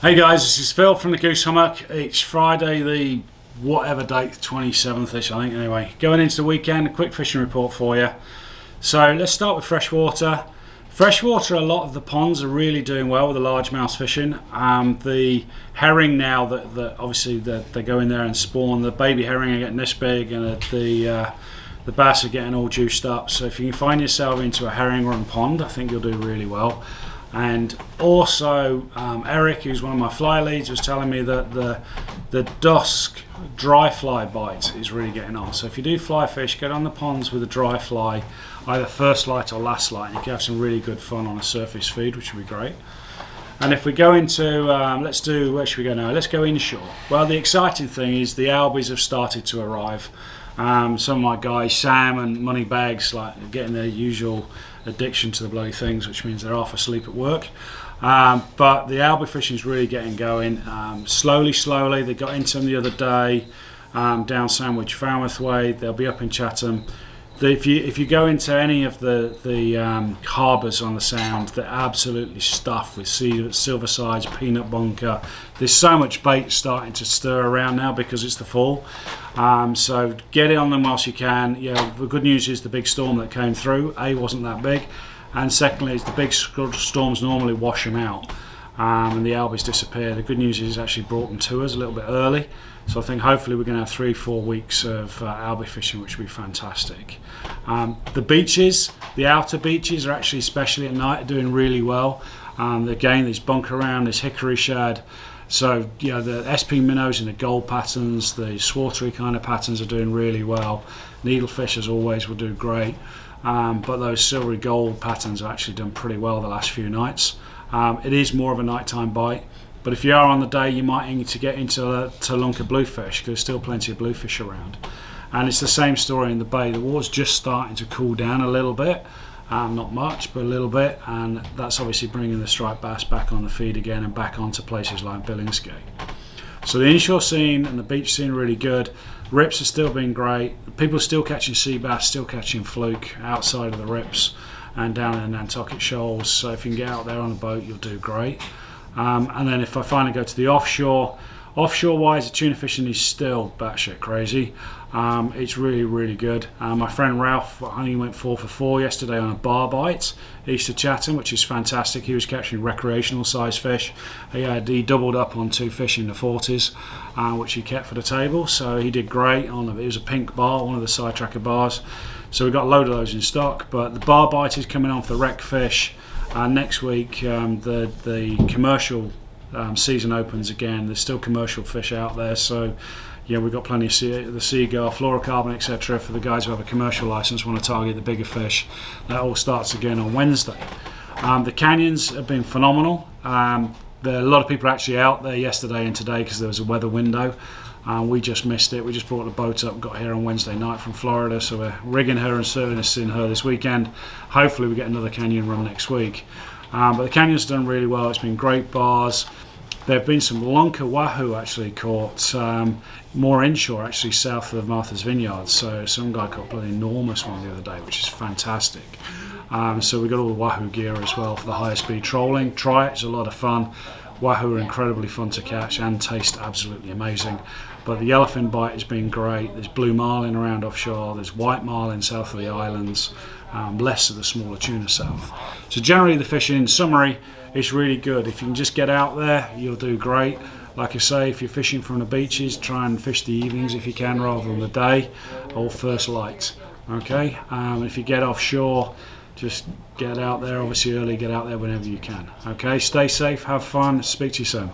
Hey guys, this is Phil from the Goose Hummock. It's Friday the whatever date, 27th-ish I think. Anyway, going into the weekend, a quick fishing report for you. So let's start with freshwater. Freshwater, a lot of the ponds are really doing well with the largemouth fishing. The herring now that obviously they go in there and spawn, the baby herring are getting this big, and the bass are getting all juiced up. So if you can find yourself into a herring run pond, I think you'll do really well. And also Eric, who's one of my fly leads, was telling me that the dusk dry fly bite is really getting on. So if you do fly fish, get on the ponds with a dry fly, either first light or last light, and you can have some really good fun on a surface feed, which would be great. And if we go into, where should we go now? Let's go inshore. Well, the exciting thing is the Albies have started to arrive. Some of my guys, Sam and Moneybags, like getting their usual addiction to the bloody things, which means they're half asleep at work. But the Albie fishing is really getting going. Slowly. They got into them the other day down Sandwich Falmouth way. They'll be up in Chatham. If you go into any of the harbours on the Sound, they're absolutely stuffed with silver sides, peanut bunker. There's so much bait starting to stir around now because it's the fall. So get it on them whilst you can. Yeah, the good news is the big storm that came through, A, wasn't that big, and secondly is the big storms normally wash them out and the Albies disappear. The good news is it's actually brought them to us a little bit early. So I think hopefully we're going to have 3-4 weeks of Albie fishing, which will be fantastic. The beaches, the outer beaches, are actually, especially at night, are doing really well. Again, there's bunker around, there's hickory shad. So the SP minnows and the gold patterns, the swartery kind of patterns are doing really well. Needlefish, as always, will do great. But those silvery gold patterns have actually done pretty well the last few nights. It is more of a nighttime bite. But if you are on the day, you might need to get into Lunker bluefish, because there's still plenty of bluefish around. And it's the same story in the bay. The water's just starting to cool down a little bit. Not much, but a little bit. And that's obviously bringing the striped bass back on the feed again and back onto places like Billingsgate. So the inshore scene and the beach scene are really good. Rips are still being great. People are still catching sea bass, still catching fluke outside of the rips and down in the Nantucket shoals. So if you can get out there on a boat, you'll do great. And then if I finally go to the offshore wise, the tuna fishing is still batshit crazy. It's really good. My friend Ralph, I think he went 4 for 4 yesterday on a bar bite east of Chatham, which is fantastic. He was catching recreational size fish. He doubled up on 2 fish in the 40s, which he kept for the table, so he did great. It was a pink bar, one of the side tracker bars, so we got a load of those in stock. But the bar bite is coming on for the wreck fish. Next week the commercial season opens again. There's still commercial fish out there, so we've got plenty of the seagull, fluorocarbon, etc. for the guys who have a commercial license, want to target the bigger fish. That all starts again on Wednesday. The canyons have been phenomenal. There are a lot of people actually out there yesterday and today because there was a weather window. We just missed it. We just brought the boat up, got here on Wednesday night from Florida, so we're rigging her and servicing her this weekend. Hopefully we get another canyon run next week. But the canyon's done really well. It's been great bars. There have been some lunker wahoo actually caught, more inshore actually south of Martha's Vineyard. So some guy caught an enormous one the other day, which is fantastic. So we got all the wahoo gear as well for the higher speed trolling. Try it, it's a lot of fun. Wahoo are incredibly fun to catch and taste absolutely amazing. But the yellowfin bite has been great. There's blue marlin around offshore, there's white marlin south of the islands, less of the smaller tuna south. So generally the fishing, in summary, is really good. If you can just get out there, you'll do great. Like I say, if you're fishing from the beaches, try and fish the evenings if you can rather than the day, or first light. Okay, if you get offshore, just get out there, obviously early, get out there whenever you can. Okay, stay safe, have fun, speak to you soon.